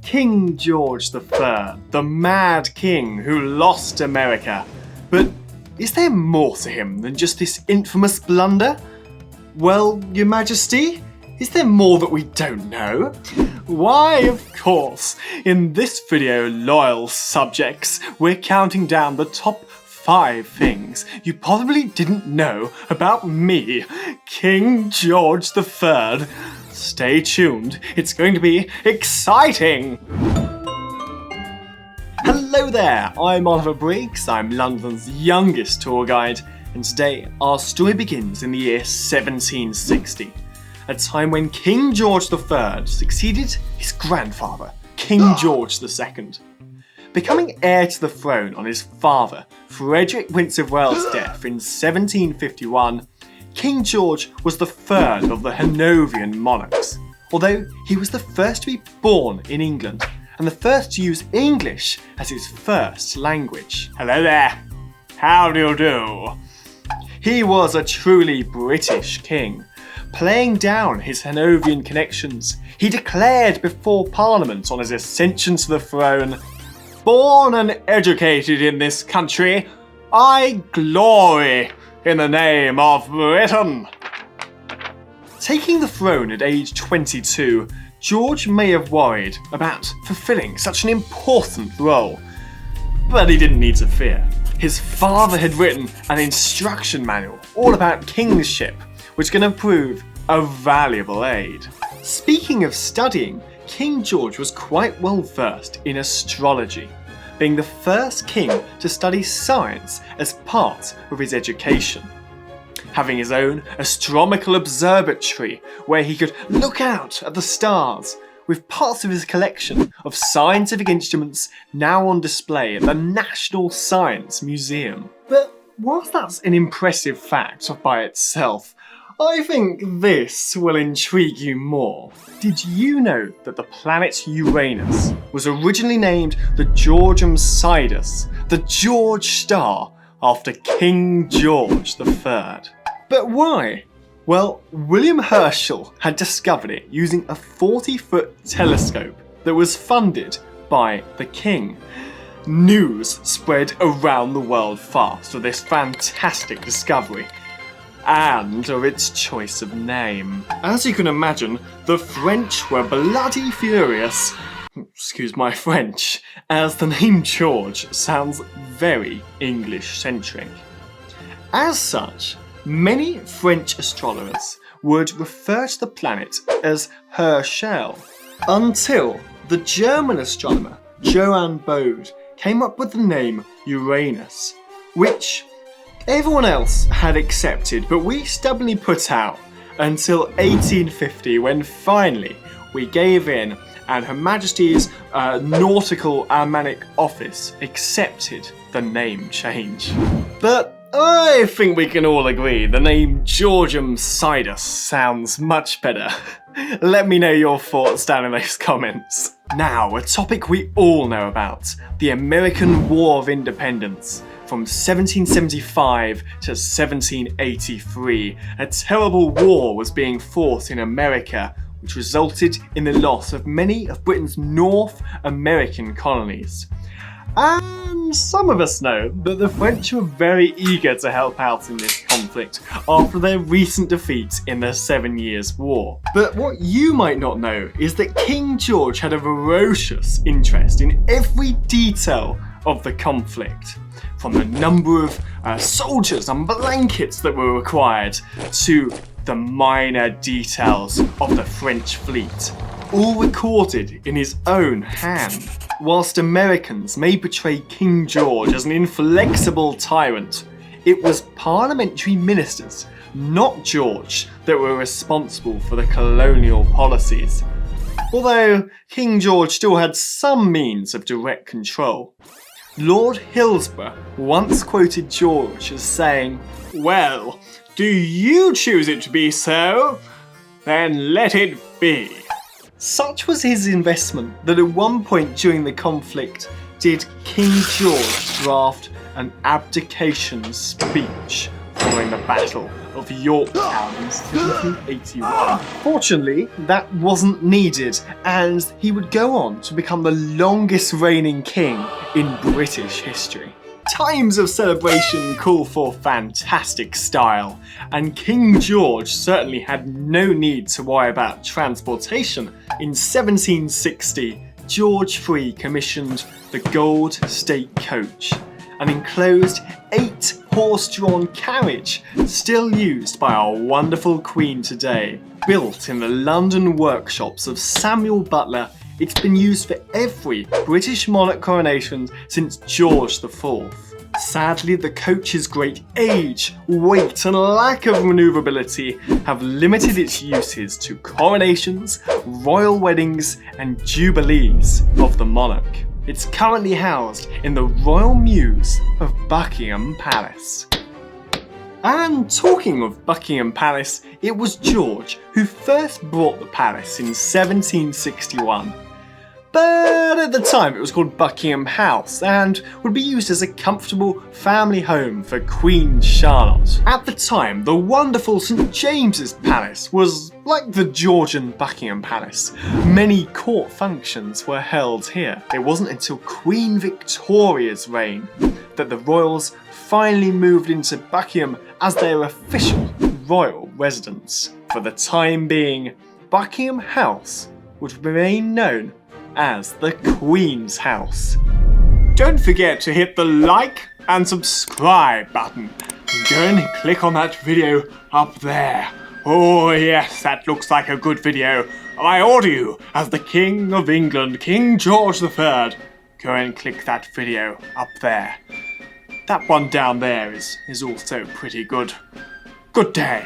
King George III, the Mad King who lost America. But is there more to him than just this infamous blunder? Well, Your Majesty, is there more that we don't know? Why, of course, in this video, loyal subjects, we're counting down the top 5 things you probably didn't know about me, King George III. Stay tuned, it's going to be exciting! Hello there, I'm Oliver Briggs, I'm London's youngest tour guide, and today our story begins in the year 1760, a time when King George III succeeded his grandfather, King George II. Becoming heir to the throne on his father, Frederick Prince of Wales' death in 1751, King George was the third of the Hanoverian monarchs, although he was the first to be born in England and the first to use English as his first language. Hello there, how do you do? He was a truly British king. Playing down his Hanoverian connections, he declared before Parliament on his ascension to the throne, "Born and educated in this country, I glory in the name of Britain." Taking the throne at age 22, George may have worried about fulfilling such an important role. But he didn't need to fear. His father had written an instruction manual all about kingship, which can prove a valuable aid. Speaking of studying, King George was quite well versed in astrology, being the first king to study science as part of his education. Having his own astronomical observatory where he could look out at the stars, with parts of his collection of scientific instruments now on display at the National Science Museum. But whilst that's an impressive fact by itself, I think this will intrigue you more. Did you know that the planet Uranus was originally named the 𝗁𝗔𝗄𝗃, the George Star, after King George III? But why? Well, William Herschel had discovered it using a 40-foot telescope that was funded by the king. News spread around the world fast of this fantastic discovery, and of its choice of name. As you can imagine, the French were bloody furious, excuse my French, as the name George sounds very English-centric. As such, many French astrologers would refer to the planet as Herschel, until the German astronomer Johann Bode came up with the name Uranus, which everyone else had accepted, but we stubbornly put out until 1850, when finally we gave in and Her Majesty's Nautical Almanac Office accepted the name change. But I think we can all agree the name 𝗁𝗔𝗄𝗃 sounds much better. Let me know your thoughts down in those comments. Now, a topic we all know about, the American War of Independence. From 1775 to 1783, a terrible war was being fought in America, which resulted in the loss of many of Britain's North American colonies. And some of us know that the French were very eager to help out in this conflict after their recent defeat in the 7 Years' War. But what you might not know is that King George had a ferocious interest in every detail of the conflict, from the number of soldiers and blankets that were required to the minor details of the French fleet, all recorded in his own hand. Whilst Americans may portray King George as an inflexible tyrant, it was parliamentary ministers, not George, that were responsible for the colonial policies. Although King George still had some means of direct control. Lord Hillsborough once quoted George as saying, "Well, do you choose it to be so? Then let it be." Such was his investment that at one point during the conflict did King George draft an abdication speech following the Battle of Yorktown in 1781. Fortunately, that wasn't needed, and he would go on to become the longest reigning king in British history. Times of celebration call for fantastic style, and King George certainly had no need to worry about transportation. In 1760, George III commissioned the Gold State Coach, an enclosed 8-horse-drawn carriage still used by our wonderful Queen today. Built in the London workshops of Samuel Butler, it's been used for every British monarch coronation since George IV. Sadly, the coach's great age, weight and lack of manoeuvrability have limited its uses to coronations, royal weddings and jubilees of the monarch. It's currently housed in the Royal Mews of Buckingham Palace. And talking of Buckingham Palace, it was George who first bought the palace in 1761. But at the time it was called Buckingham House and would be used as a comfortable family home for Queen Charlotte. At the time, the wonderful St James's Palace was like the Georgian Buckingham Palace. Many court functions were held here. It wasn't until Queen Victoria's reign that the royals finally moved into Buckingham as their official royal residence. For the time being, Buckingham House would remain known as the Queen's House. Don't forget to hit the like and subscribe button. Go and click on that video up there. Oh yes, that looks like a good video. I order you as the King of England, King George III. Go and click that video up there. That one down there is also pretty good. Good day.